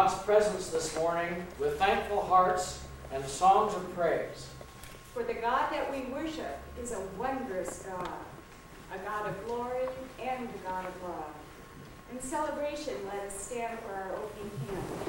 God's presence this morning with thankful hearts and songs of praise. For the God that we worship is a wondrous God, a God of glory and a God of love. In celebration, let us stand for our opening hymn.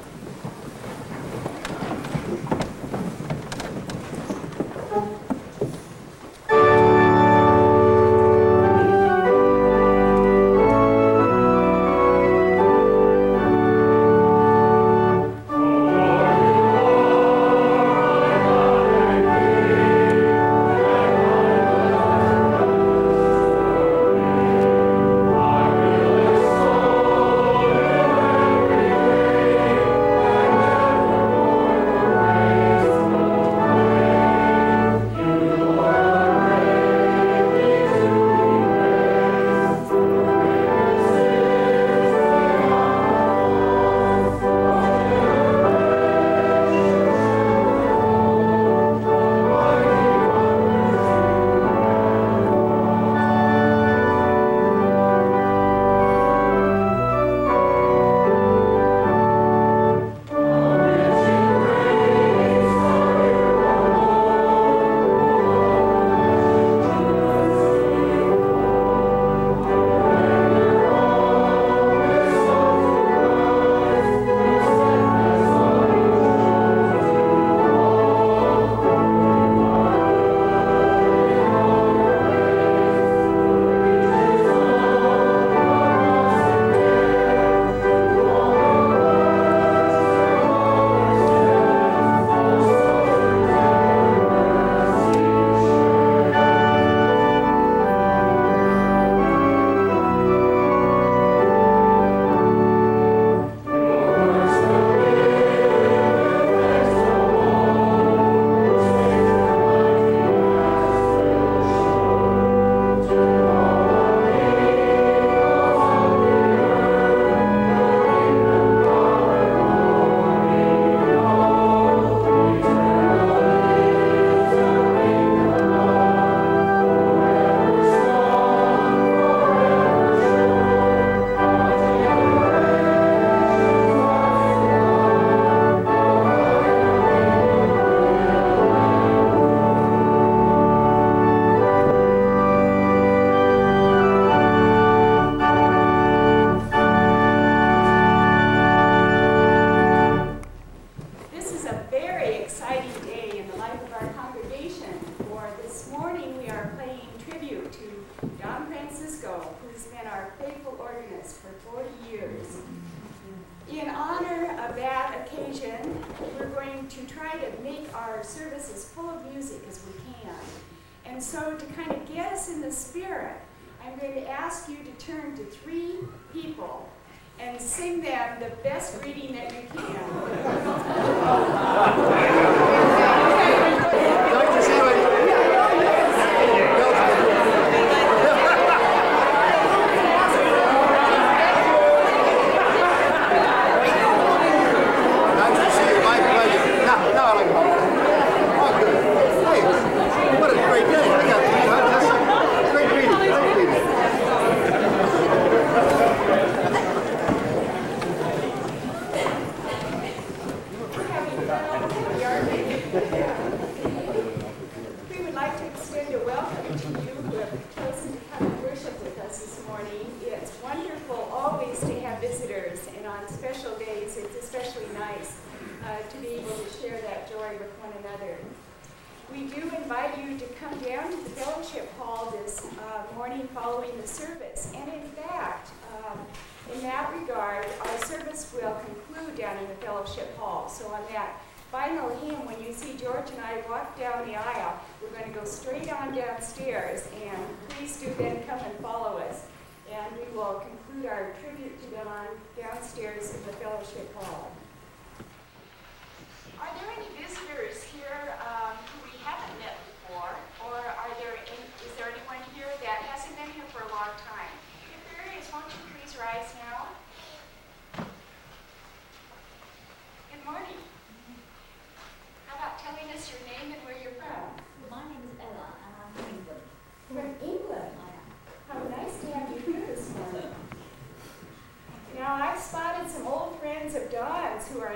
Now, I've spotted some old friends of Dawn's who are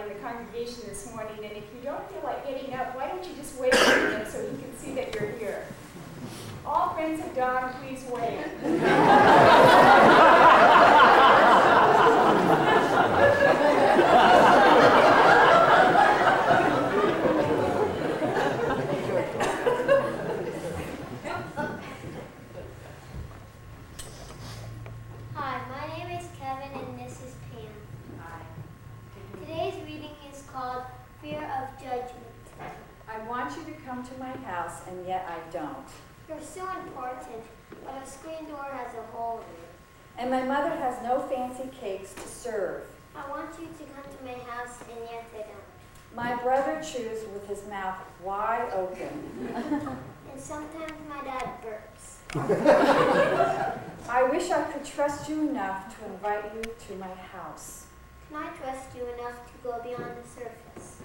congregation this morning, and if you don't feel like getting up, why don't you just wave to him so he can see that you're here. All friends of Don, please wave. Hi, my name is Kevin and this is Pam. Hi. Today's reading is called Fear of Judgment. I want you to come to my house, and yet I don't. You're so important, but a screen door has a hole in it. And my mother has no fancy cakes to serve. I want you to come to my house, and yet I don't. My brother chews with his mouth wide open. And sometimes my dad burps. I wish I could trust you enough to invite you to my house. Can I trust you enough to go beyond the surface?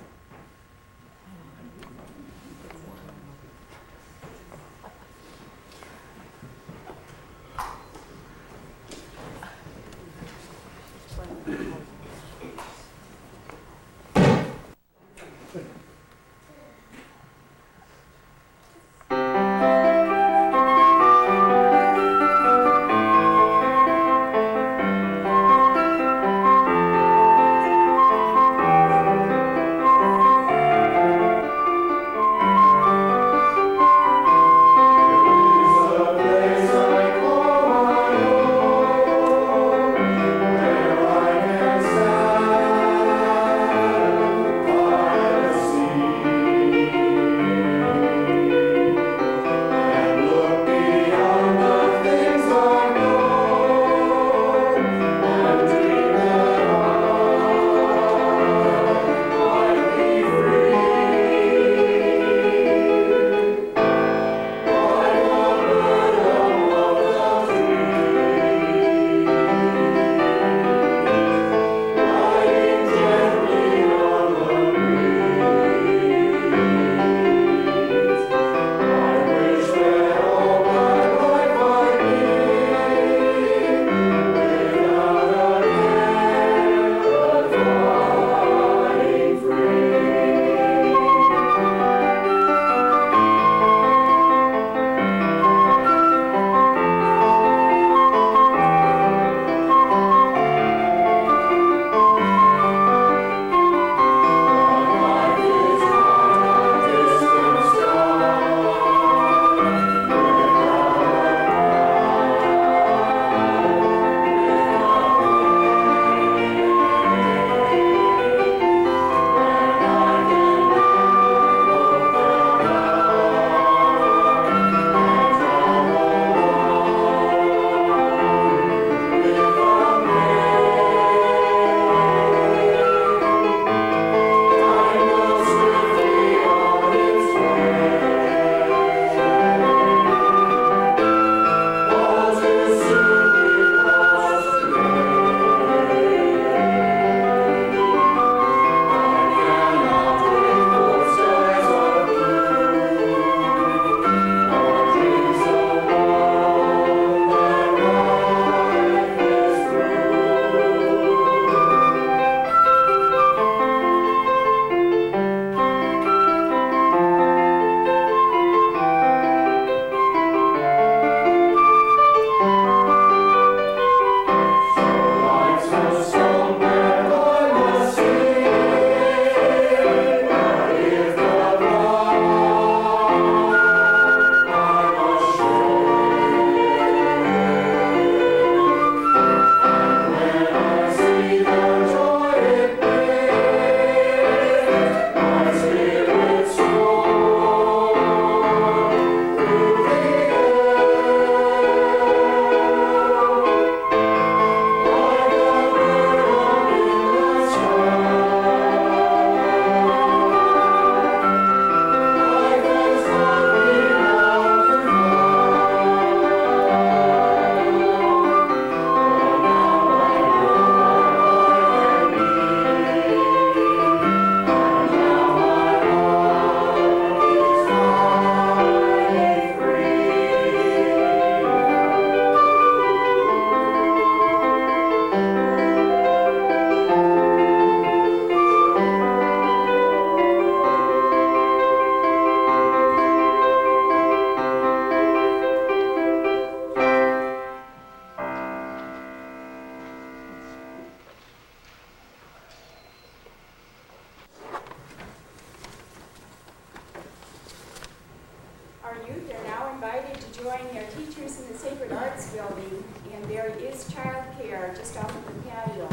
Sacred Arts Building, and there is childcare just off of the patio.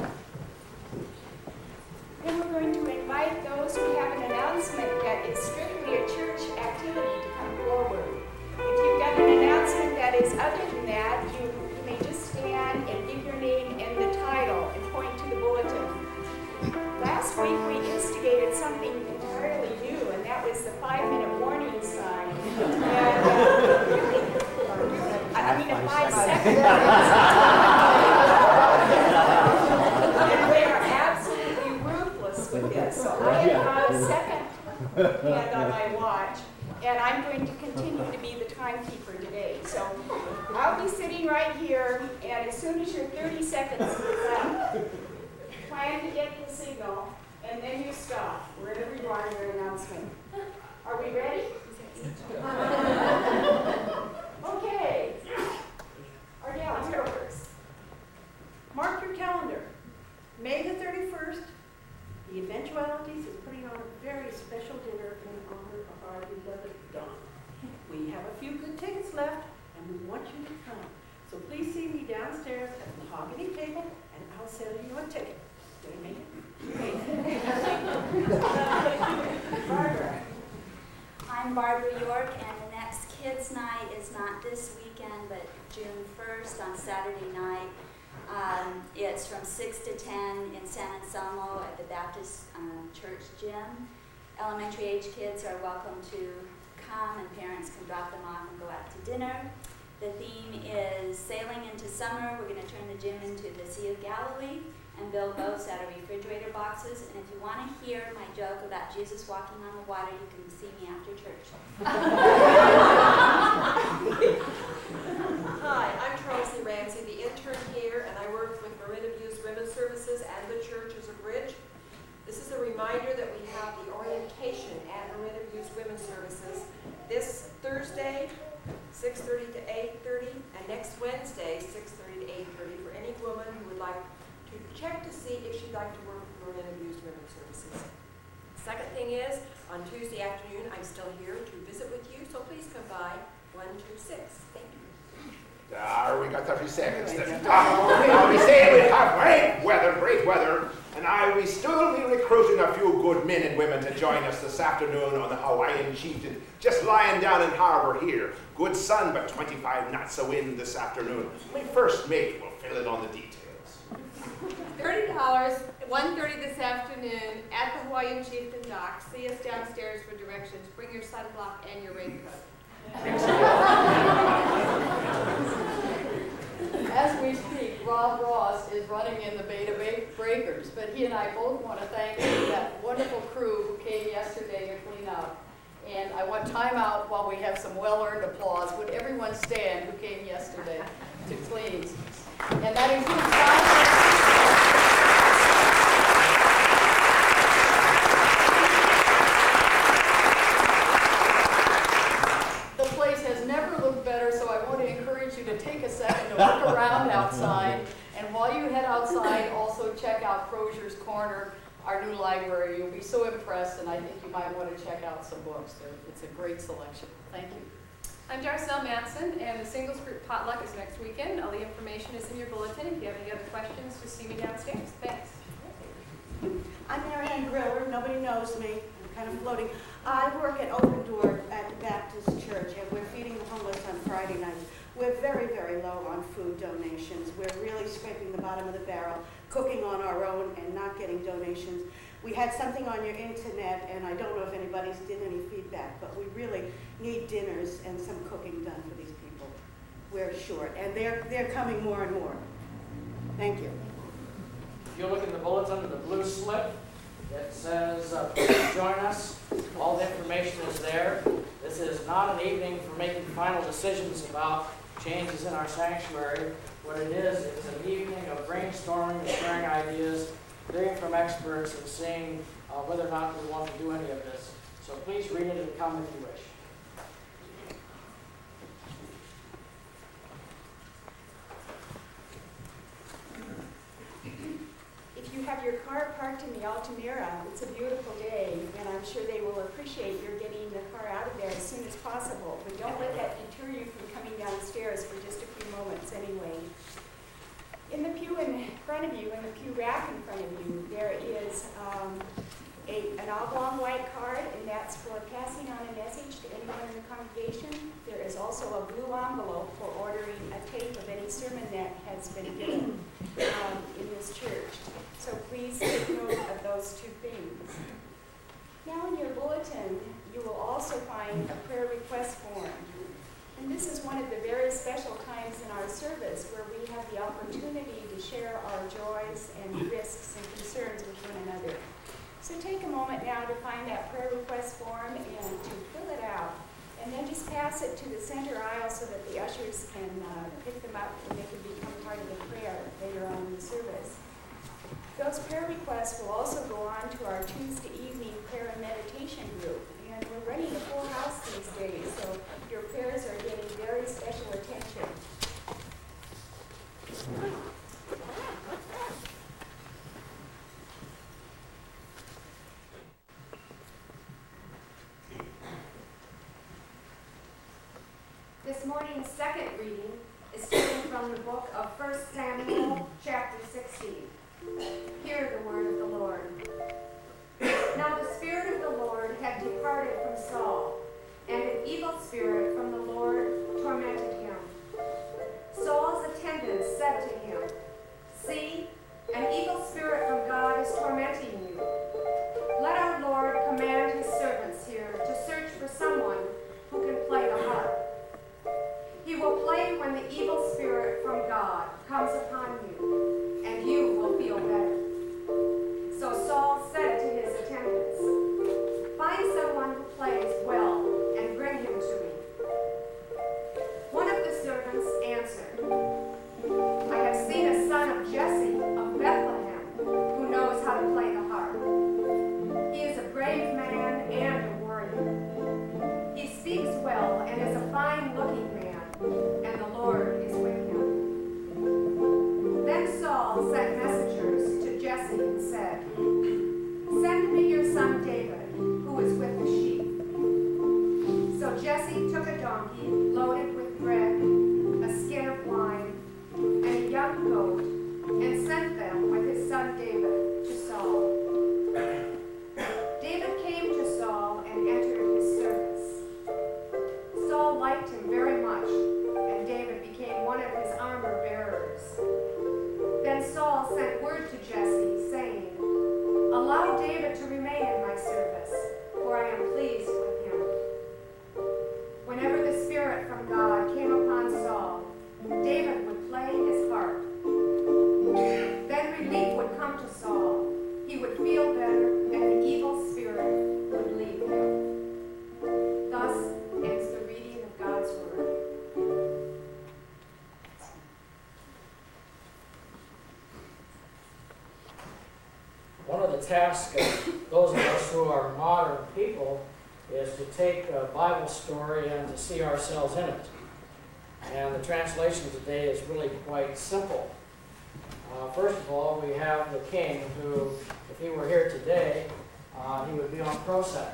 Then we're going to invite those who have an announcement that is strictly a church activity to come forward. If you've got an announcement that is other than that, you may just stand and give your name and the title and point to the bulletin. Last week we instigated something entirely new, and that was the 5-minute warning sign. And, a 5-second and we are absolutely ruthless with this. So I am on a second hand on my watch, and I'm going to continue to be the timekeeper today. So I'll be sitting right here, and as soon as your 30 seconds is up, plan to get the signal, and then you stop wherever you are in your announcement. Are we ready? Okay. Ardell, you're first. Mark your calendar. May the 31st, the Eventualities is putting on a very special dinner in honor of our beloved Dawn. We have a few good tickets left, and we want you to come. So please see me downstairs at the mahogany table, and I'll sell you a ticket. Did I make it? Barbara. I'm Barbara York, and the next Kids Night is not this weekend, but June 1st on Saturday night. It's from 6 to 10 in San Anselmo at the Baptist Church gym. Elementary age kids are welcome to come, and parents can drop them off and go out to dinner. The theme is sailing into summer. We're going to turn the gym into the Sea of Galilee and build boats out of refrigerator boxes. And if you want to hear my joke about Jesus walking on the water, you can see me after church. Hi, I'm Charles Ramsey, the intern here, and I work with Marin Abused Women's Services and the church as a bridge. This is a reminder that we have the orientation at Marin Abused Women's Services this Thursday, 6:30 to 8:30, and next Wednesday, 6:30 to 8:30, for any woman who would like to check to see if she'd like to work with Marin Abused Women's Services. Second thing is, on Tuesday afternoon, I'm still here to visit with you, so please come by 126. Thank you. We got 30 seconds then. Now we say we have great weather, and I will still be recruiting a few good men and women to join us this afternoon on the Hawaiian Chieftain, just lying down in harbor here. Good sun, but 25 knots of wind this afternoon. My first mate will fill in on the details. $30, 1:30 this afternoon at the Hawaiian Chieftain Dock. See us downstairs for directions. Bring your sunblock and your raincoat. As we speak, Rob Ross is running in the Beta Breakers, but he and I both want to thank that wonderful crew who came yesterday to clean up. And I want time out while we have some well-earned applause. Would everyone stand who came yesterday to clean? And that includes the place has never looked better, so I want to encourage you to take a second to look around outside. And while you head outside, also check out Crozier's Corner, our new library. You'll be so impressed, and I think you might want to check out some books. It's a great selection. Thank you. I'm Darcel Matson, and the singles group potluck is next weekend. All the information is in your bulletin. If you have any other questions, just see me downstairs. Thanks. I'm Marianne Griller. Nobody knows me. I'm kind of floating. I work at Open Door at the Baptist Church, and we're feeding the homeless on Friday nights. We're very, very low on food donations. We're really scraping the bottom of the barrel, cooking on our own and not getting donations. We had something on your internet, and I don't know if anybody's did any feedback, but we really need dinners and some cooking done for these people. We're short, and they're coming more and more. Thank you. If you look in the bulletin, the blue slip, it says, please join us. All the information is there. This is not an evening for making final decisions about changes in our sanctuary. What it is, it's an evening of brainstorming and sharing ideas, hearing from experts, and seeing whether or not we want to do any of this. So please read it and come if you wish. If you have your car parked in the Altamira, it's a beautiful day, and I'm sure they will appreciate your getting the car out of there as soon as possible. But don't let that deter you from coming downstairs for just a few also a blue envelope for ordering a tape of any sermon that has been given in this church. So please take note of those two things. Now in your bulletin, you will also find a prayer request form. And this is one of the very special times in our service where we have the opportunity to share our joys and risks and concerns with one another. So take a moment now to find that prayer request form and to fill it out. And then just pass it to the center aisle so that the ushers can pick them up and they can become part of the prayer later on in the service. Those prayer requests will also go on to our Tuesday evening prayer and meditation group. And we're running a full house these days, so your prayers are getting very special attention. This morning's second reading is taken from the book of 1 Samuel, chapter 16. Hear the word of the Lord. Now the Spirit of the Lord had departed from Saul, and an evil spirit from the Lord tormented him. Saul's attendants said to him, "See, an evil spirit from God is tormenting you. Let our Lord command his servants here to search for someone who can play the harp. He will play when the evil spirit from God comes upon you, and you will feel better." So Saul said to his attendants, "Find someone who plays well and bring him to me." One of the servants answered, "I have seen a son of Jesse of Bethlehem who knows how to play the harp. He is a brave man and a warrior. He speaks well and is a fine-looking man, and the Lord is with him." Then Saul sent messengers to Jesse and said, "Send me your son David, who is with the sheep." So Jesse took a donkey loaded with bread, a skin of wine, and a young goat, and sent them with his son David to Saul. David came to Saul and entered his service. Saul liked him very much, and David became one of his armor bearers. Then Saul sent word to Jesse, saying, "Allow David to remain in my service, for I am pleased with him." Whenever the Spirit from God came upon Saul, David would play his harp. Then relief would come to Saul. He would feel better, and the evil spirit would leave him. Thus ends the reading of God's word. One of the tasks of those of us who are modern people is to take a Bible story and to see ourselves in it. And the translation today is really quite simple. First of all, we have the king who, if he were here today, he would be on Prozac.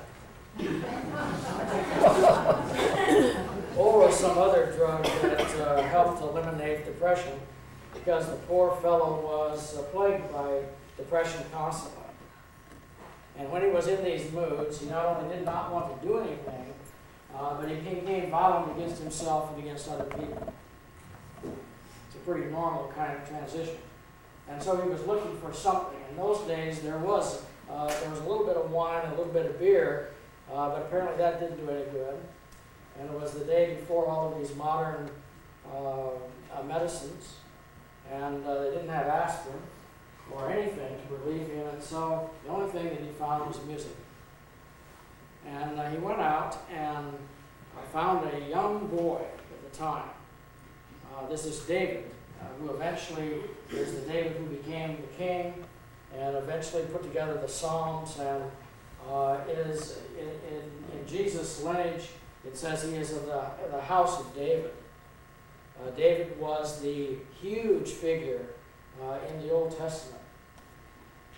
Or some other drug that helped eliminate depression, because the poor fellow was plagued by depression constantly. And when he was in these moods, he not only did not want to do anything, but he became violent against himself and against other people. It's a pretty normal kind of transition. And so he was looking for something. In those days, there was a little bit of wine, a little bit of beer, but apparently that didn't do any good. And it was the day before all of these modern medicines, and they didn't have aspirin or anything to relieve him, and so the only thing that he found was music. And he went out and found a young boy at the time. This is David, who eventually is the David who became the king and eventually put together the Psalms, and is in Jesus' lineage. It says he is of the house of David. David was the huge figure in the Old Testament.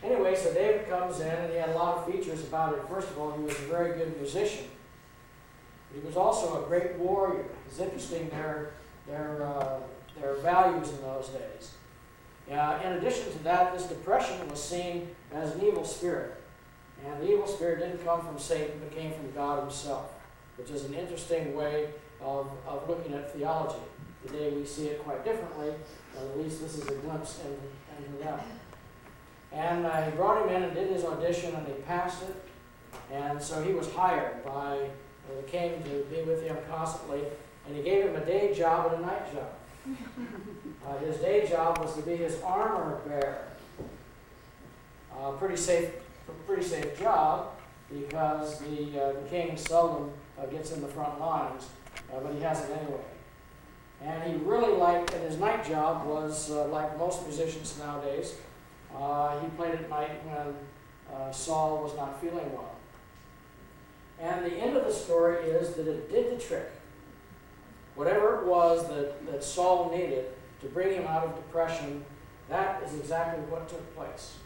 Anyway, so David comes in, and he had a lot of features about it. First of all, he was a very good musician. He was also a great warrior. It's interesting their values in those days. In addition to that, this depression was seen as an evil spirit. And the evil spirit didn't come from Satan, but came from God himself, which is an interesting way of looking at theology. Today we see it quite differently, but at least this is a glimpse into them. And he brought him in and did his audition, and he passed it. And so he was hired by the king to be with him constantly, and he gave him a day job and a night job. His day job was to be his armor bearer. Pretty safe job, because the king seldom gets in the front lines, but he has it anyway. And he really liked, and his night job was like most musicians nowadays. He played at night when Saul was not feeling well. And the end of the story is that it did the trick. Whatever it was that Saul needed to bring him out of depression, that is exactly what took place.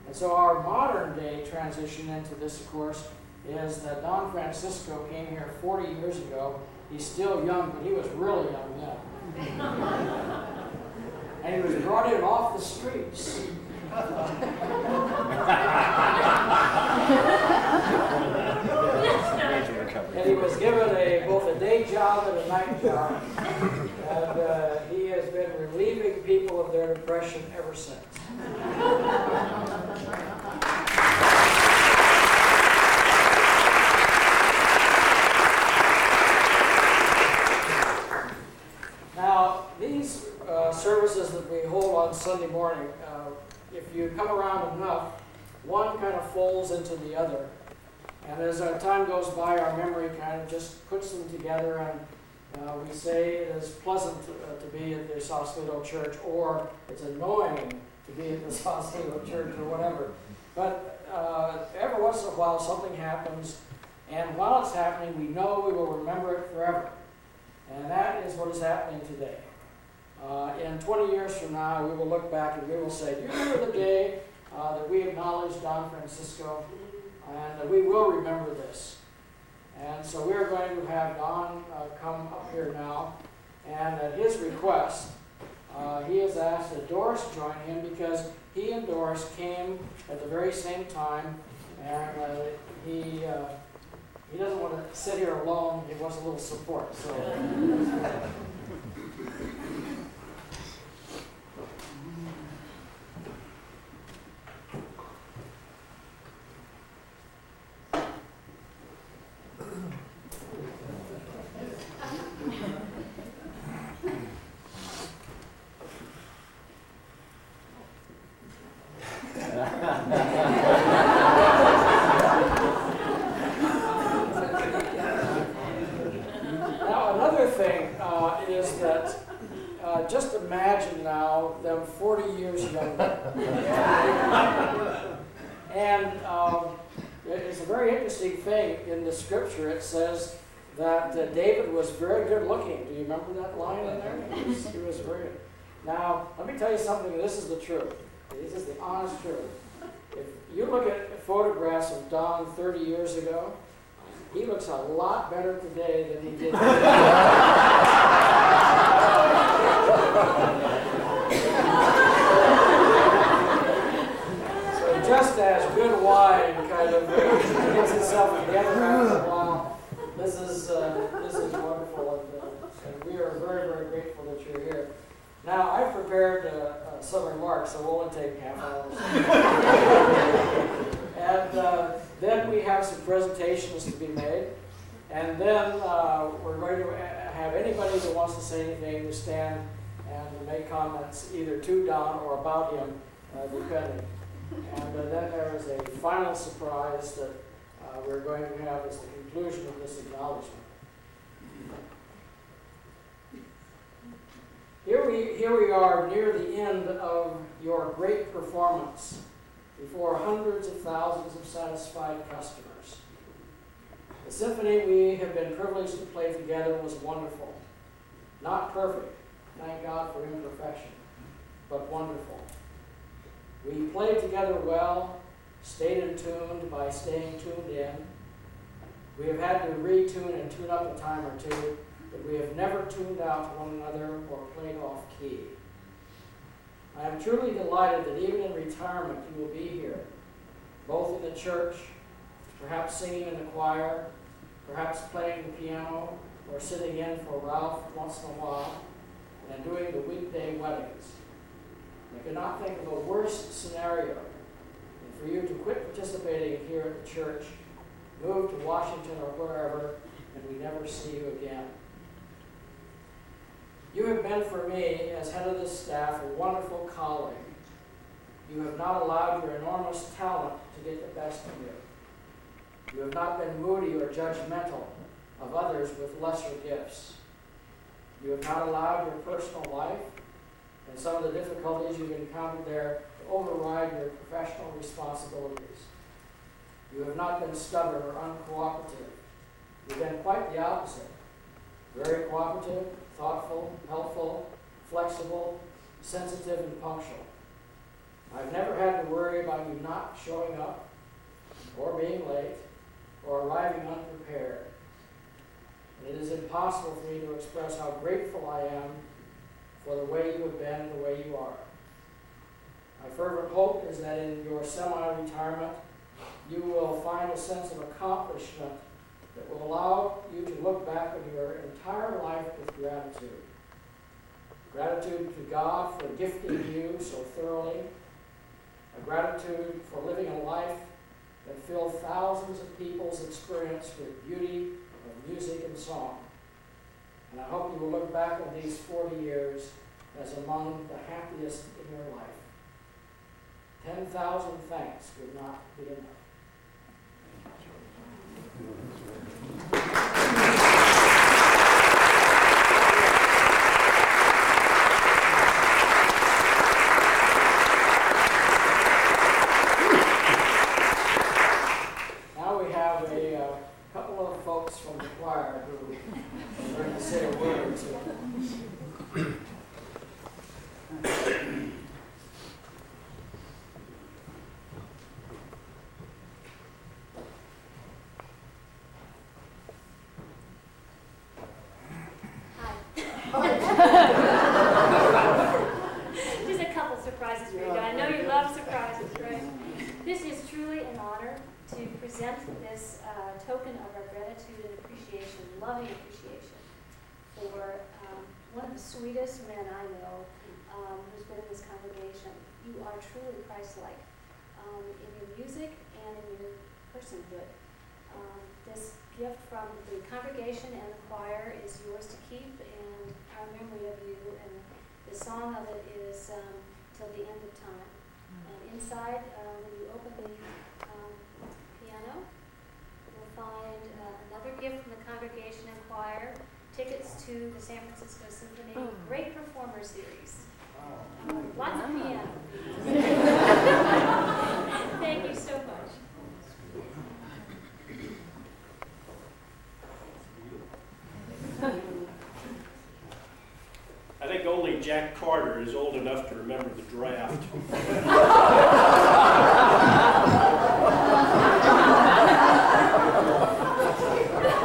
And so our modern day transition into this, of course, is that Don Francisco came here 40 years ago. He's still young, but he was really young then. And he was brought in off the streets. And he was given both a day job and a night job. And he has been relieving people of their depression ever since. Now, these services that we hold on Sunday morning, if you come around enough, one kind of folds into the other. And as our time goes by, our memory kind of just puts them together, and we say it is pleasant to be at the Sausalito Church, or it's annoying to be at the Sausalito Church, or whatever. But every once in a while something happens, and while it's happening, we know we will remember it forever. And that is what is happening today. In 20 years from now, we will look back and we will say, do you remember the day that we acknowledged Don Francisco? And we will remember this. And so we're going to have Don come up here now. And at his request, he has asked that Doris join him, because he and Doris came at the very same time. And he doesn't want to sit here alone. He wants a little support. So. Now, another thing is that just imagine now them 40 years younger. And it's a very interesting thing in the scripture. It says that David was very good looking. Do you remember that line in there? He was very good. Now, let me tell you something. This is the truth. This is the honest truth. If you look at photographs of Don 30 years ago, he looks a lot better today than he did then. So just as good wine kind of gets itself together after a while, this is wonderful, and we are very, very grateful that you're here. Now, I've prepared some remarks, so we'll only take half hours. And then we have some presentations to be made. And then we're going to have anybody that wants to say anything to stand and make comments either to Don or about him, depending. And then there is a final surprise that we're going to have as the conclusion of this acknowledgement. Here we are near the end of your great performance before hundreds of thousands of satisfied customers. The symphony we have been privileged to play together was wonderful. Not perfect, thank God for imperfection, but wonderful. We played together well, stayed in tune by staying tuned in. We have had to retune and tune up a time or two, but we have never tuned out one another or played off key. I am truly delighted that even in retirement you will be here, both in the church, perhaps singing in the choir, perhaps playing the piano, or sitting in for Ralph once in a while, and doing the weekday weddings. I could not think of a worse scenario than for you to quit participating here at the church, move to Washington or wherever, and we never see you again. You have been for me, as head of this staff, a wonderful colleague. You have not allowed your enormous talent to get the best of you. You have not been moody or judgmental of others with lesser gifts. You have not allowed your personal life and some of the difficulties you've encountered there to override your professional responsibilities. You have not been stubborn or uncooperative. You've been quite the opposite. Very cooperative, thoughtful, helpful, flexible, sensitive, and punctual. I've never had to worry about you not showing up, or being late, or arriving unprepared. And it is impossible for me to express how grateful I am for the way you have been and the way you are. My fervent hope is that in your semi-retirement, you will find a sense of accomplishment that will allow you to look back on your entire life with gratitude. Gratitude to God for gifting you so thoroughly, a gratitude for living a life that filled thousands of people's experience with beauty of music and song. And I hope you will look back on these 40 years as among the happiest in your life. 10,000 thanks would not be enough. Now we have a couple of folks from the choir who are going to say a word or two. Just a couple surprises for you. I know you love surprises, right? This is truly an honor to present this token of our gratitude and appreciation, loving appreciation, for one of the sweetest men I know who's been in this congregation. You are truly Christ-like in your music and in your personhood. This gift from the congregation and the choir is yours to keep, and our memory of you, and the song of it is till the end of time. And inside, when you open the piano, you'll find another gift from the congregation and choir, tickets to the San Francisco Symphony Great Performer Series. Lots of piano. Thank you so much. I think only Jack Carter is old enough to remember the draft.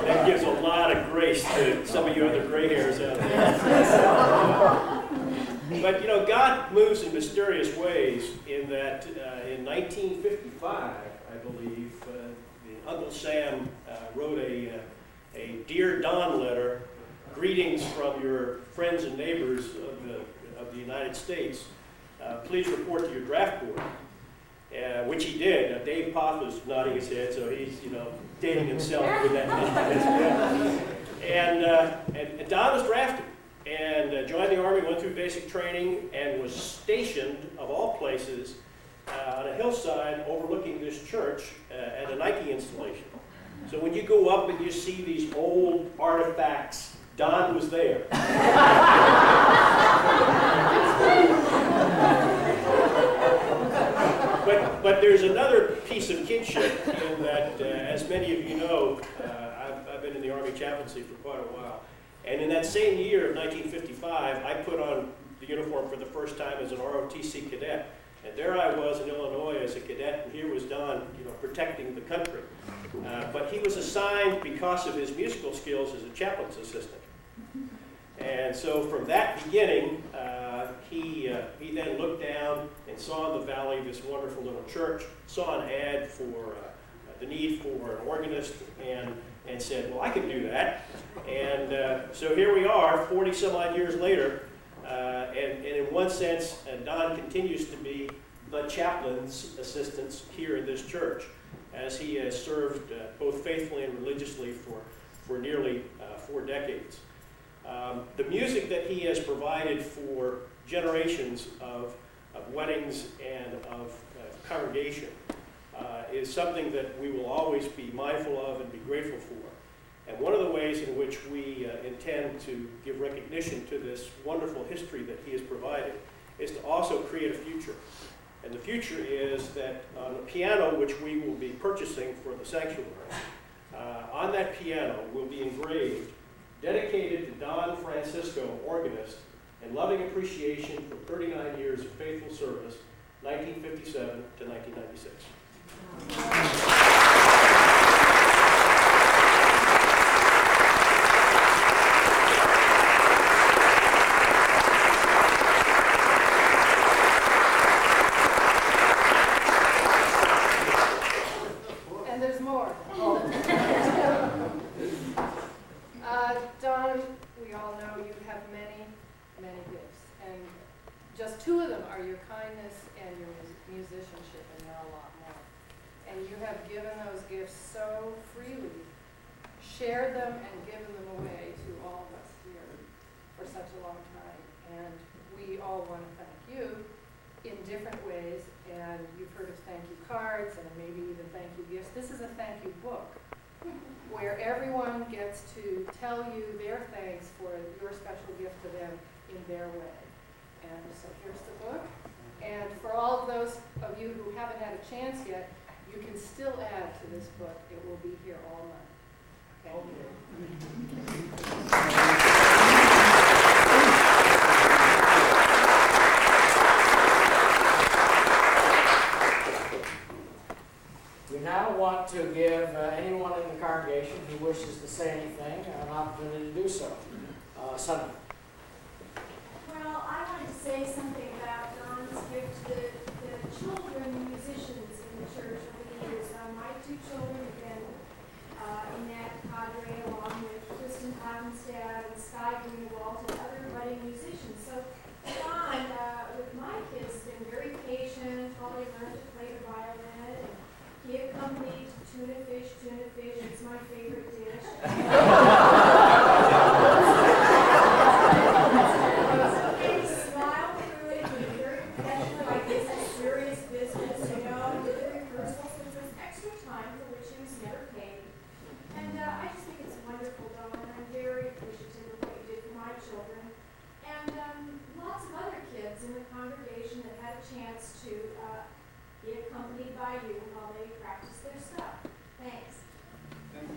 That gives a lot of grace to some of you other gray hairs out there. But you know, God moves in mysterious ways in that in 1955, I believe, Uncle Sam wrote a Dear Don letter, greetings from your friends and neighbors of the United States. Please report to your draft board, which he did. Dave Poff was nodding his head, so he's dating himself with that. And Don was drafted and joined the Army, went through basic training, and was stationed, of all places, on a hillside overlooking this church at a Nike installation. So when you go up and you see these old artifacts, Don was there. But there's another piece of kinship in that, as many of you know, I've been in the Army chaplaincy for quite a while. And in that same year of 1955, I put on the uniform for the first time as an ROTC cadet. And there I was in Illinois as a cadet, and here was Don, protecting the country. But he was assigned, because of his musical skills, as a chaplain's assistant. And so from that beginning, he then looked down and saw in the valley this wonderful little church, saw an ad for the need for an organist, and and said, well, I could do that. And so here we are, 40 some odd years later, and in one sense, Don continues to be the chaplain's assistant here in this church, as he has served both faithfully and religiously for nearly 4 decades. The music that he has provided for generations of weddings and of congregation is something that we will always be mindful of and be grateful for. And one of the ways in which we intend to give recognition to this wonderful history that he has provided is to also create a future. And the future is that on the piano, which we will be purchasing for the sanctuary, on that piano will be engraved, dedicated to Don Francisco, organist, and loving appreciation for 39 years of faithful service, 1957 to 1996. And there's more. Don, we all know you have many, many gifts. And just 2 of them are your kindness and your musicianship, and there are a lot more. And you have given those gifts so freely, shared them and given them away to all of us here for such a long time. And we all want to thank you in different ways. And you've heard of thank you cards and maybe even thank you gifts. This is a thank you book where everyone gets to tell you their thanks for your special gift to them in their way. And so here's the book. And for all of those of you who haven't had a chance yet, you can still add to this book. It will be here all month. Okay? We now want to give anyone in the congregation who wishes to say anything an opportunity to do so. Sunny. Well, I wanted to say something about Don's gift to the children musicians in the church over the years. My 2 children have been in that cadre along with Kristen Hagenstad and Sky Greenwald and other budding musicians. So Don, with my kids, has been very patient while they learned to play the violin. And he accompanied tuna fish. It's my favorite dish. Chance to be accompanied by you while they practice their stuff. Thanks. Thank you.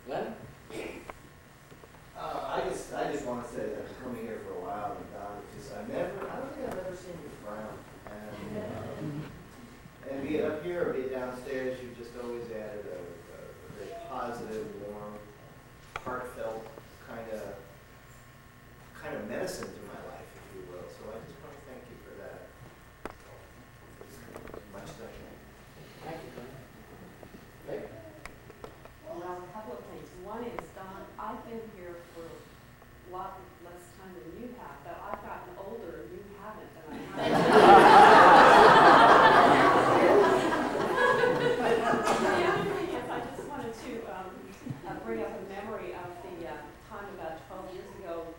Glenn? I just want to say that coming here for a while, and Don, I don't think I've ever seen you frown. And be it up here or be it downstairs, you've just always added a very positive, warm, heartfelt kind of medicine to my life, if you will. So I just want to thank you for that. Much done. Thank you, Glenn. Vic? Well, a couple of things. One is, Don, I've been here for a lot less time than you have, but I've gotten older and you haven't, and I haven't. The other thing is, I just wanted to bring up a memory of the time about 12 years ago.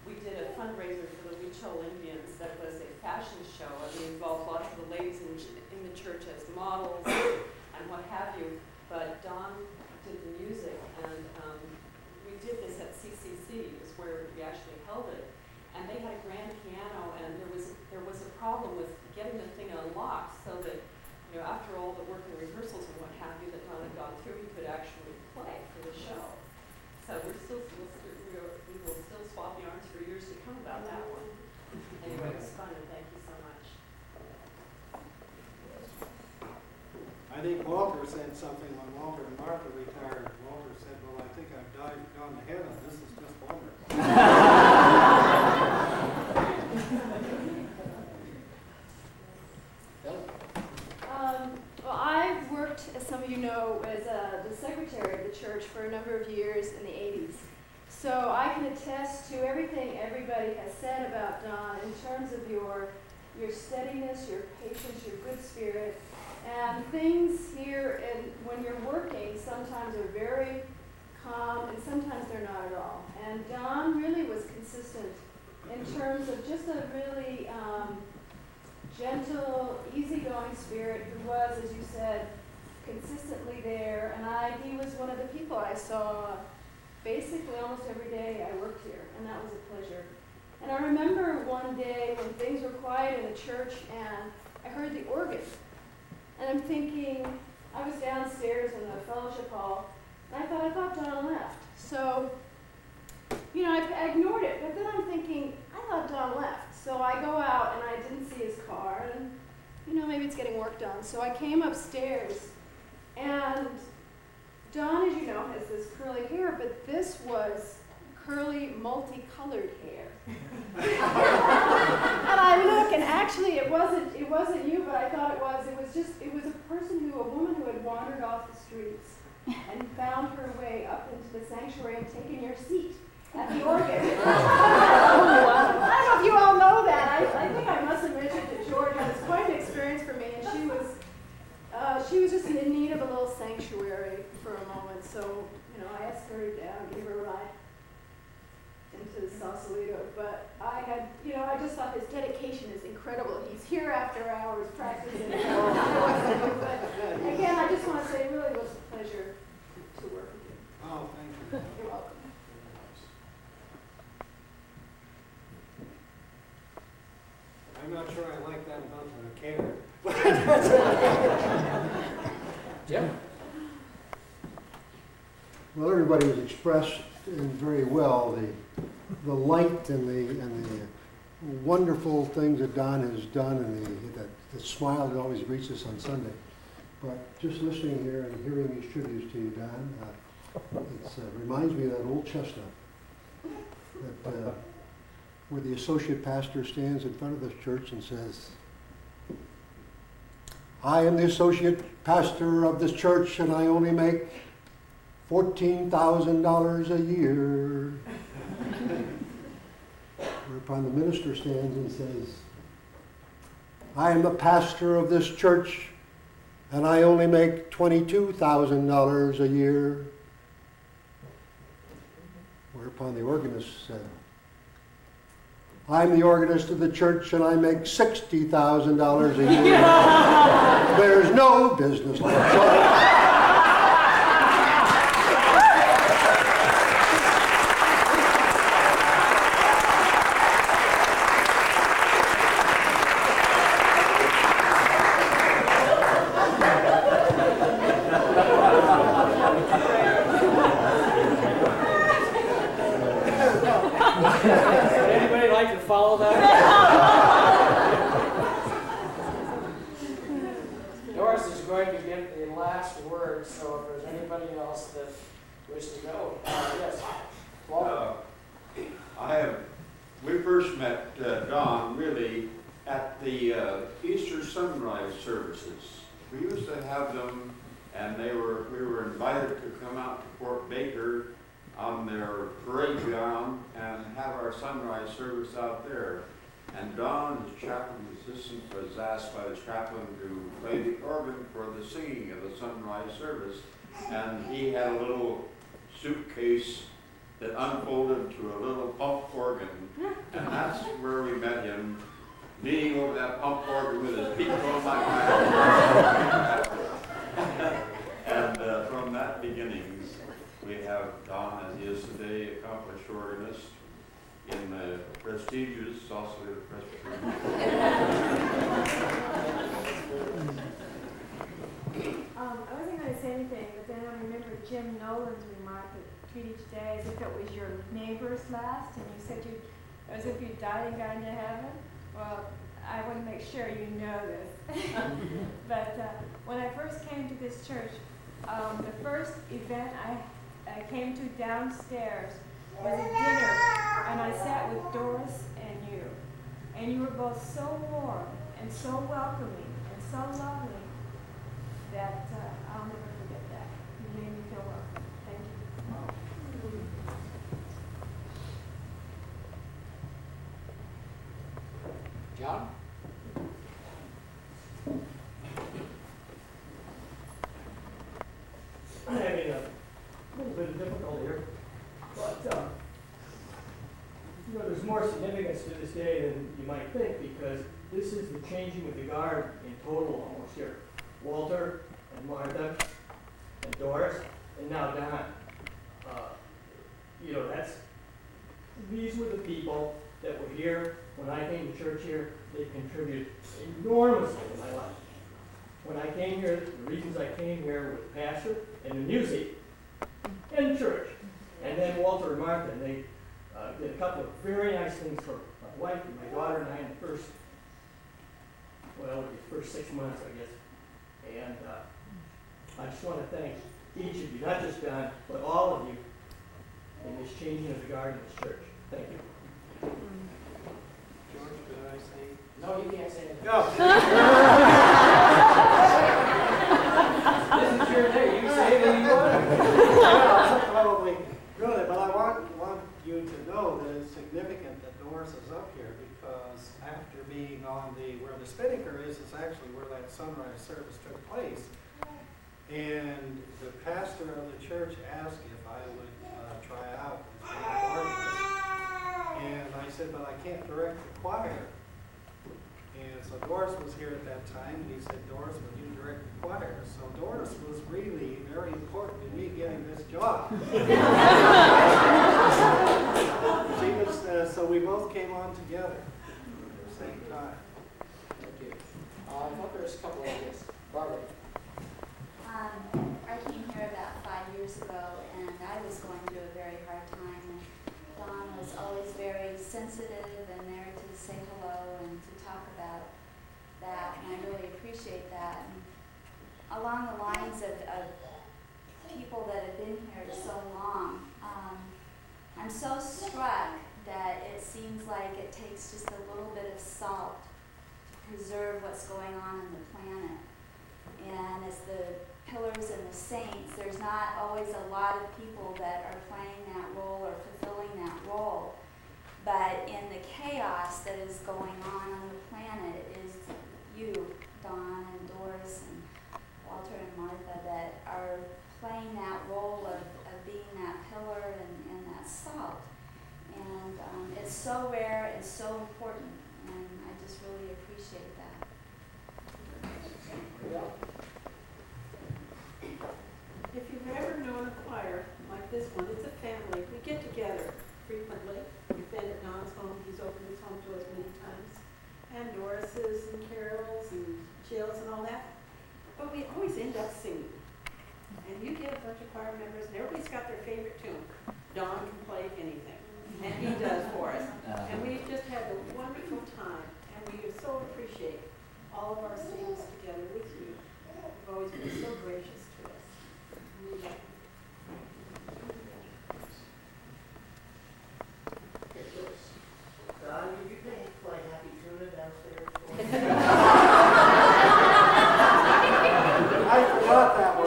We did a fundraiser for the Huichol Indians that was a fashion show, and we involved lots of the ladies in the church as models and what have you. But Don did the music, and we did this at CCC, is where we actually held it. And they had a grand piano, and there was a problem with getting the thing unlocked so that, you know, after all the work and rehearsals and what have you that Don had gone through, he could actually play for the show. So we will still swap yarns for years to come about that one. Anyway, it was fun, and thank you so much. I think Walter said something when Walter and Martha retired. Walter said, well, I think I've gone to heaven. This is just bummer. Bill? years in the 80s. So I can attest to everything everybody has said about Don in terms of your steadiness, your patience, your good spirit. And things here, and when you're working, sometimes are very calm, and sometimes they're not at all. And Don really was consistent in terms of just a really gentle, easygoing spirit who was, as you said, consistently there. And he was one of the people I saw basically almost every day I worked here, and that was a pleasure. And I remember one day when things were quiet in the church, and I heard the organ. And I'm thinking, I was downstairs in the fellowship hall, and I thought Don left. So, you know, I ignored it, but then I'm thinking, I thought Don left. So I go out, and I didn't see his car, and, you know, maybe it's getting work done. So I came upstairs, and Don, as you know, has this curly hair, but this was curly, multicolored hair. And I look, and actually it wasn't you, but I thought it was. It was a woman who had wandered off the streets and found her way up into the sanctuary and taken your seat at the organ. I don't know if you all know that. I think I must have mentioned to Georgia. It's quite an experience for me, and she was just in need of a little sanctuary for a moment. So, you know, I escorted her down, gave her a ride into Sausalito, but I just thought his dedication is incredible. He's here after hours practicing. But again, I just want to say it really was a pleasure to work with you. Oh, thank you. You're welcome. I'm not sure I like that about the care. Jim? Well, everybody has expressed very well the light and the wonderful things that Don has done, and the smile that always greets us on Sunday. But just listening here and hearing these tributes to you, Don, it reminds me of that old chestnut that where the associate pastor stands in front of this church and says, I am the associate pastor of this church, and I only make $14,000 a year. Whereupon the minister stands and says, I am the pastor of this church, and I only make $22,000 a year. Whereupon the organist said, I'm the organist of the church, and I make $60,000 a year. There's no business like that. Anybody like to follow that? Doris is going to give the last word, so if there's anybody else that wishes to go, yes. We first met Don really at the Easter sunrise services. We used to have them, and we were invited to come out to Fort Baker on their parade ground and have our sunrise service out there. And Don, as chaplain assistant, was asked by the chaplain to play the organ for the singing of the sunrise service. And he had a little suitcase that unfolded to a little pump organ. And that's where we met him, leaning over that pump organ with his feet on my back. And from that beginnings, we have Don, as he is today, accomplished organist in the prestigious Sausalito Presbyterian. I wasn't going to say anything, but then I remembered Jim Nolan's remark that treat each day as if it was your neighbor's last, and you said as if you died and got into heaven. Well, I want to make sure you know this. But when I first came to this church, the first event I came to downstairs was a dinner, and I sat with Doris and you. And you were both so warm and so welcoming and so lovely that I'll never forget that. You made me feel welcome. Thank you. John? I'm having a little bit of difficulty here, but there's more significance to this day than you might think, because this is the changing of the guard in total almost here. Walter and Martha and Doris and now Don. These were the people that were here when I came to church here. They contributed enormously to my life. When I came here, the reasons I came here was pastor and the music and church. And then Walter and Martha, and they did a couple of very nice things for my wife and my daughter and I in the first 6 months, I guess. And I just want to thank each of you, not just Don, but all of you in this changing of the guard in this church. Thank you. George, did I say? No, you can't say anything. No. This is your day. You say anything you want. Yeah, probably really, but I want you to know that it's significant that Doris is up here, because after being on where the Spinnaker is actually where that sunrise service took place. And the pastor of the church asked if I would try out as an organist. And I said, but I can't direct the choir. And so Doris was here at that time, and he said, Doris, will you direct the choir? So Doris was really very important in me getting this job. She was, so we both came on together at the same time. Thank you. I thought there was a couple of ideas. Barbara. I came here about 5 years ago, and I was going through a very hard time. And Don was always very sensitive and there to say hello and to talk about that, and I really appreciate that. And along the lines of people that have been here so long, I'm so struck that it seems like it takes just a little bit of salt to preserve what's going on in the planet. And as the pillars and the saints, there's not always a lot of people that are playing that role or fulfilling that role. But in the chaos that is going on the planet, it is you, Don and Doris and Walter and Martha, that are playing that role of being that pillar and that salt. And it's so rare and so important, and I just really appreciate that. Yeah. If you've ever known a choir like this one, it's a family. We get together frequently. We've been at Don's home. He's opened his home to us many times. And Doris's and Carol's and Jill's and all that. But we always end up singing. And you get a bunch of choir members, and everybody's got their favorite tune. Don can play anything. And he does for us. And we've just had a wonderful time. And we so appreciate all of our singings together with you. You've always been so gracious to us. Don, did you play Happy Tuna downstairs? I forgot that one.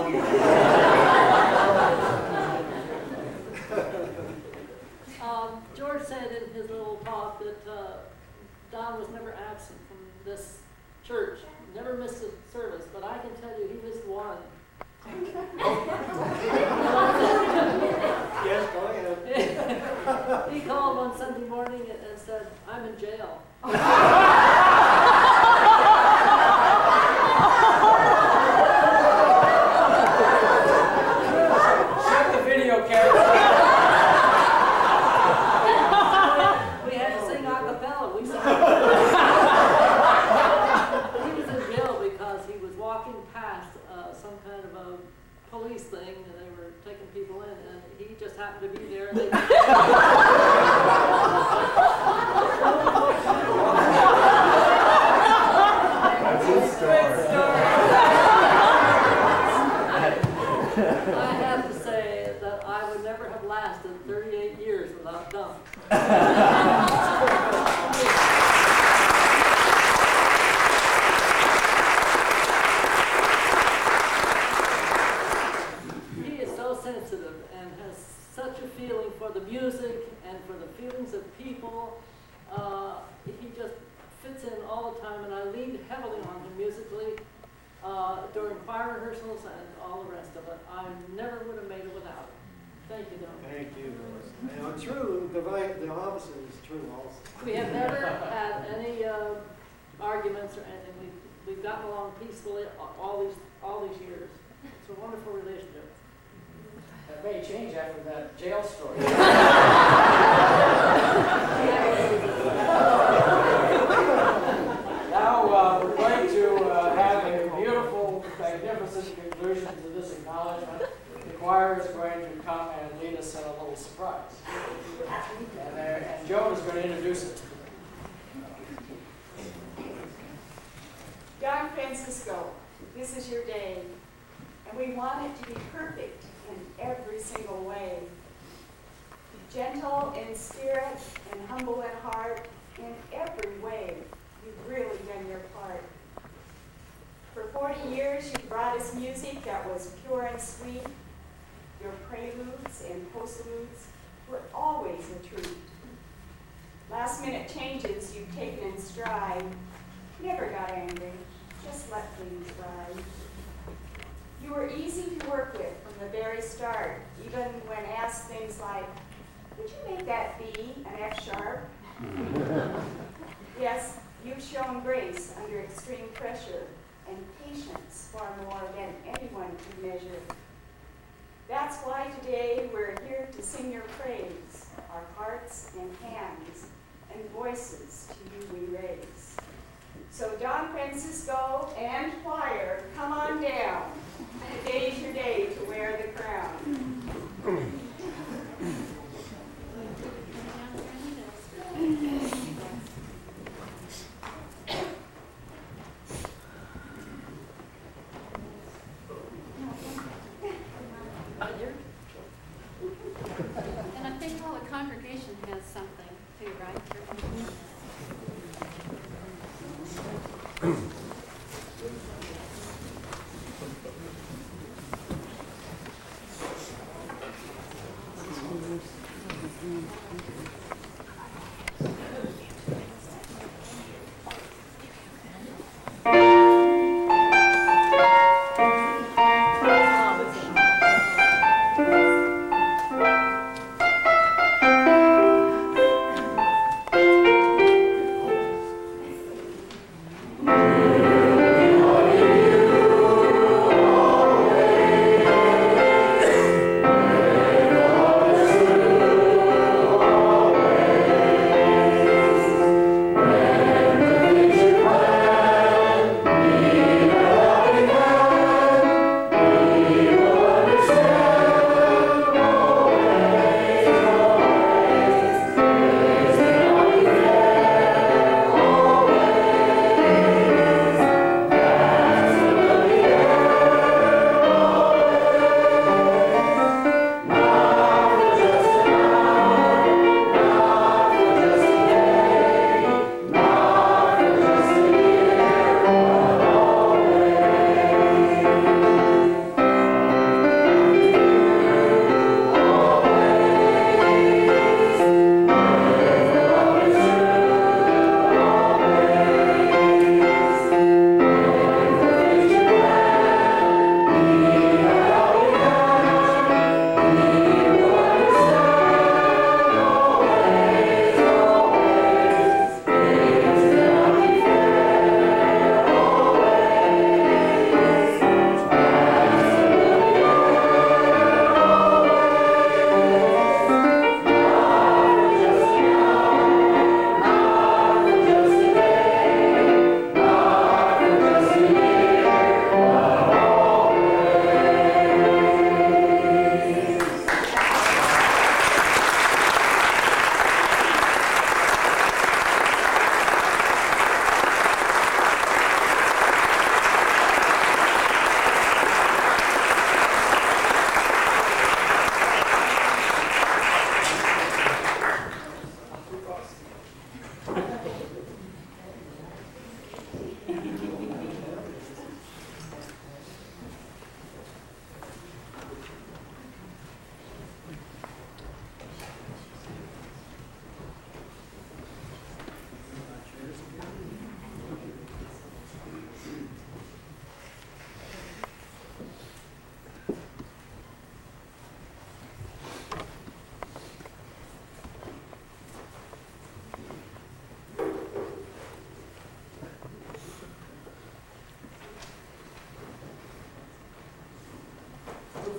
George said in his little talk that Don was never absent from this church, never missed a service, but I can tell you he missed one. Yes, go ahead. He called one Sunday morning and said, I'm in jail. Check the video camera. We had to sing a cappella. We sang. He was in jail because he was walking past some kind of a police thing, and they were taking people in, and he just happened to be there. And they I have to say that I would never have lasted 38 years without Don. He is so sensitive and has such a feeling for the music and for the feelings of people. He just fits in all the time, and I leaned heavily on him musically during choir rehearsals and all the rest of it. I never would have made it without him. Thank you, Don. Thank you, Doris. And true, the opposite is true also. We have never had any arguments or anything. We've gotten along peacefully all these years. It's a wonderful relationship. That may change after that jail story. Now we're going to have a beautiful, magnificent conclusion to this acknowledgement. The choir is going to come and lead us in a little surprise. And Joan is going to introduce it. Don Francisco, this is your day, and we want it to be perfect in every single way. Gentle in spirit and humble in heart, in every way, you've really done your part. For 40 years, you brought us music that was pure and sweet. Your preludes and postludes were always a treat. Last-minute changes you've taken in stride. Never got angry, just let things ride. You were easy to work with from the very start, even when asked things like, "Would you make that B an F sharp?" Yes, you've shown grace under extreme pressure and patience far more than anyone could measure. That's why today we're here to sing your praise, our hearts and hands and voices to you we raise. So Don Francisco and choir, come on down. Today's your day to wear the crown. And I think all the congregation has something too, right?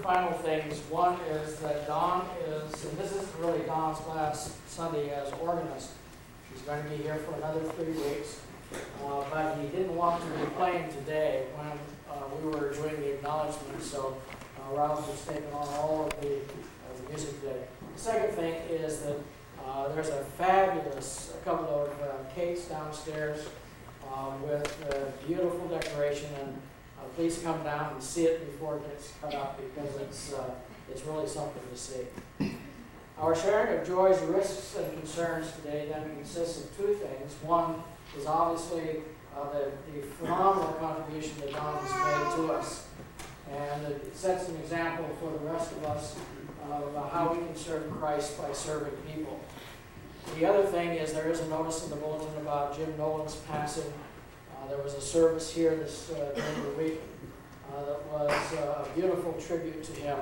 final things. One is that Dawn is, and this isn't really Dawn's last Sunday as organist. She's going to be here for another 3 weeks. But he didn't want to be playing today when we were doing the acknowledgement, so Ralph has taken on all of the music today. The second thing is that there's a fabulous couple of cakes downstairs with beautiful decoration, and please come down and see it before it gets cut up, because it's really something to see. Our sharing of joys, risks, and concerns today then consists of 2 things. One is obviously the phenomenal contribution that Don has made to us, and it sets an example for the rest of us of how we can serve Christ by serving people. The other thing is there is a notice in the bulletin about Jim Nolan's passing. There was a service here during the week that was a beautiful tribute to him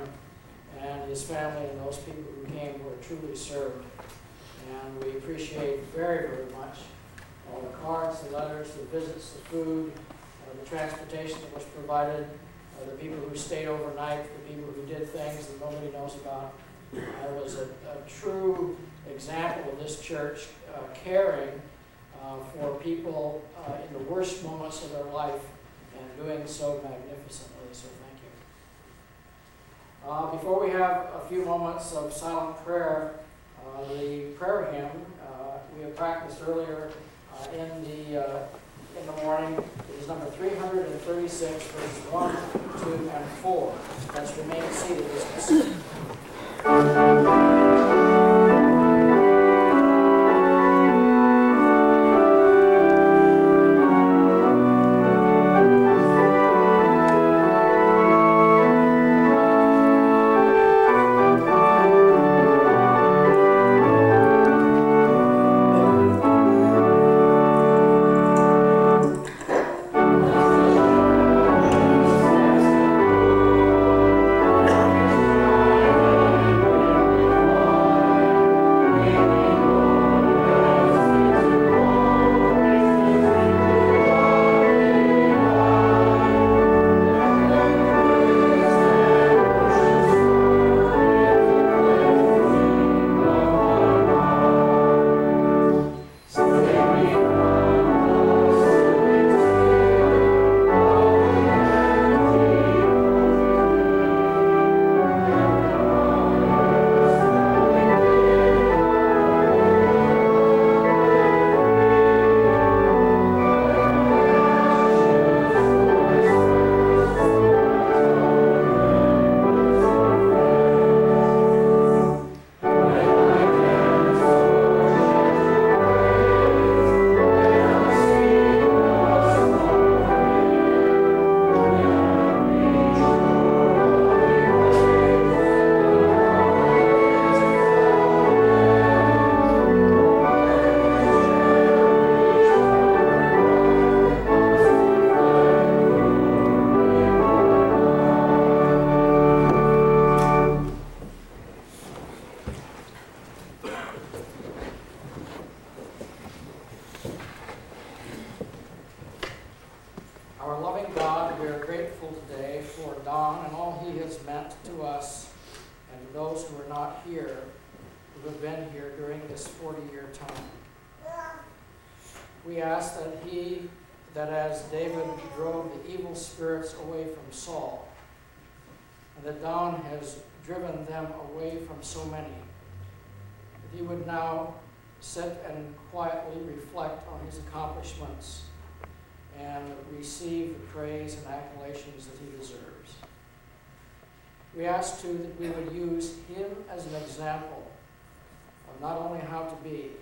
and his family, and those people who came were truly served. And we appreciate very, very much all the cards, the letters, the visits, the food, the transportation that was provided, the people who stayed overnight, the people who did things that nobody knows about. It was a true example of this church caring for people in the worst moments of their life and doing so magnificently. So thank you. Before we have a few moments of silent prayer, the prayer hymn we have practiced earlier in the morning. It is number 336, verses 1, 2, and 4. Let's remain seated as we sing. So many, that he would now sit and quietly reflect on his accomplishments and receive the praise and acclamations that he deserves. We ask too that we would use him as an example of not only how to be,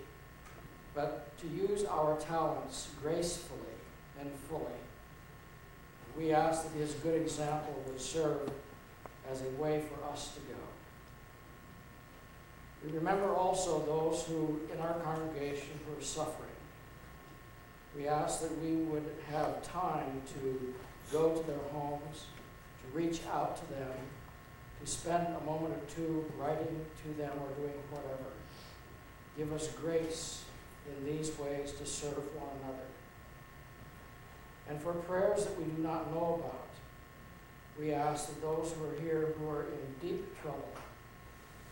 but to use our talents gracefully and fully. We ask that his good example would serve as a way for us to go. We remember also those who in our congregation who are suffering. We ask that we would have time to go to their homes, to reach out to them, to spend a moment or two writing to them or doing whatever. Give us grace in these ways to serve one another. And for prayers that we do not know about, we ask that those who are here who are in deep trouble,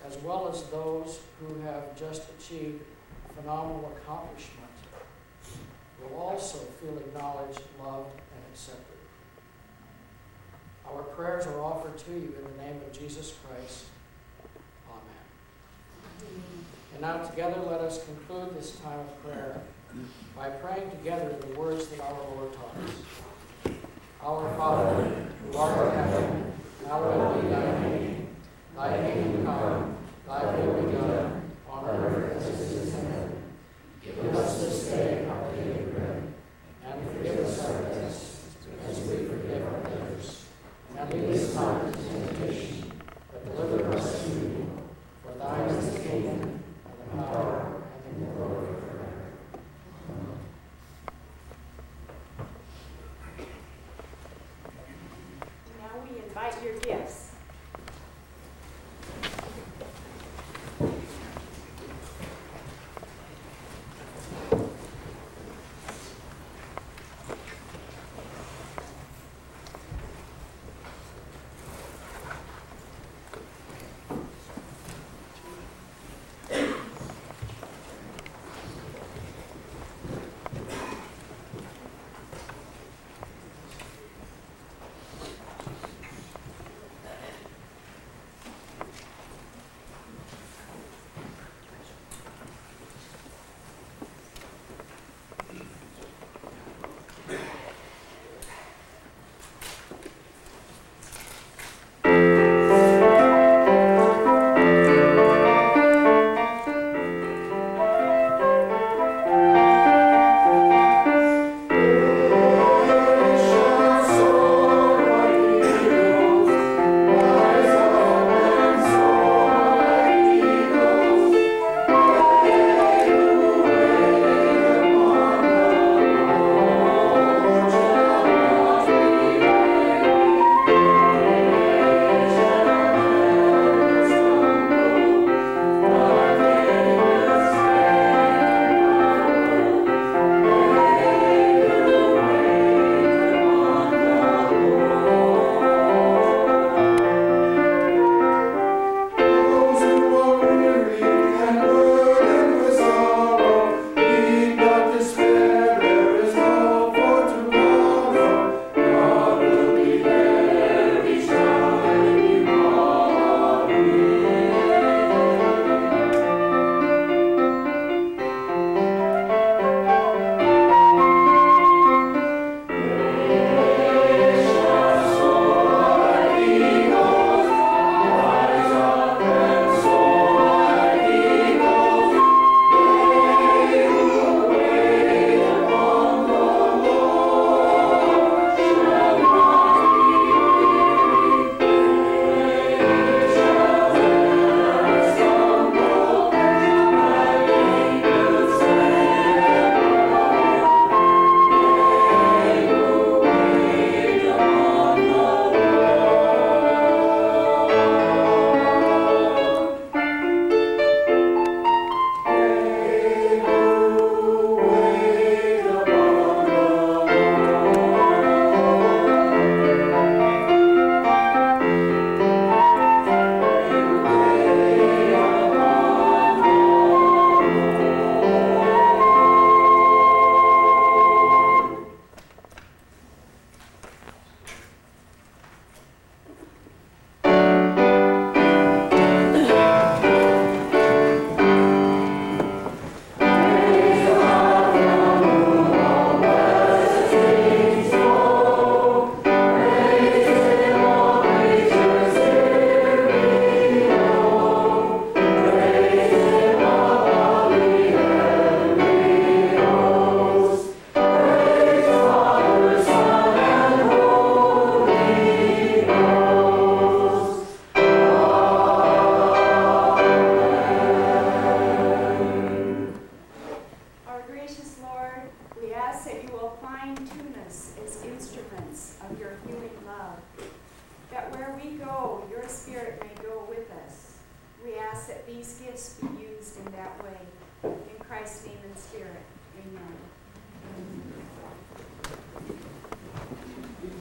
as well as those who have just achieved phenomenal accomplishment, will also feel acknowledged, loved, and accepted. Our prayers are offered to you in the name of Jesus Christ. Amen. And now together let us conclude this time of prayer by praying together the words that our Lord taught us. Our Father, who art in heaven, hallowed be thy name. Thy kingdom come, thy will be done, on earth as it is in heaven. Give us this day our daily bread, and forgive us our debts, as we forgive our debtors. And lead us not into temptation, but deliver us from evil. For thine is the kingdom, and the power, and the glory forever. Now we invite your gifts.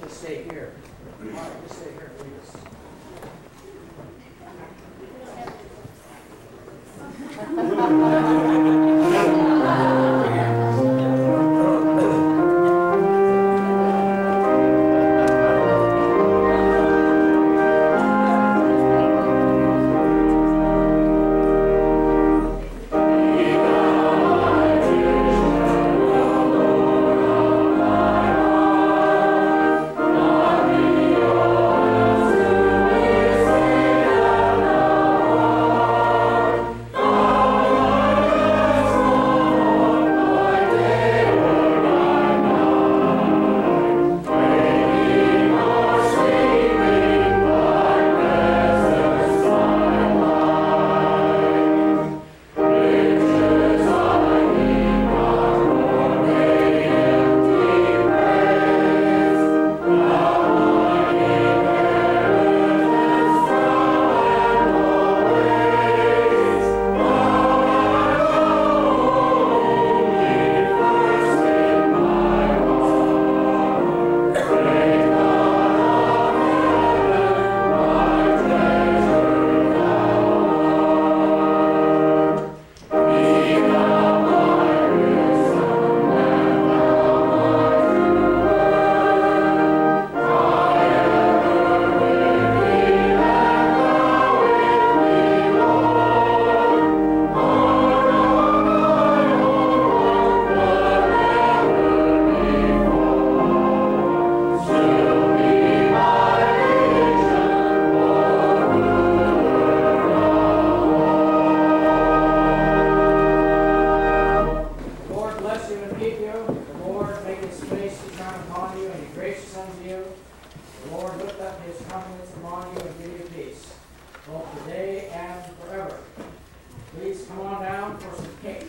Stay here. right, just stay here and lead us. Please come on down for some cake.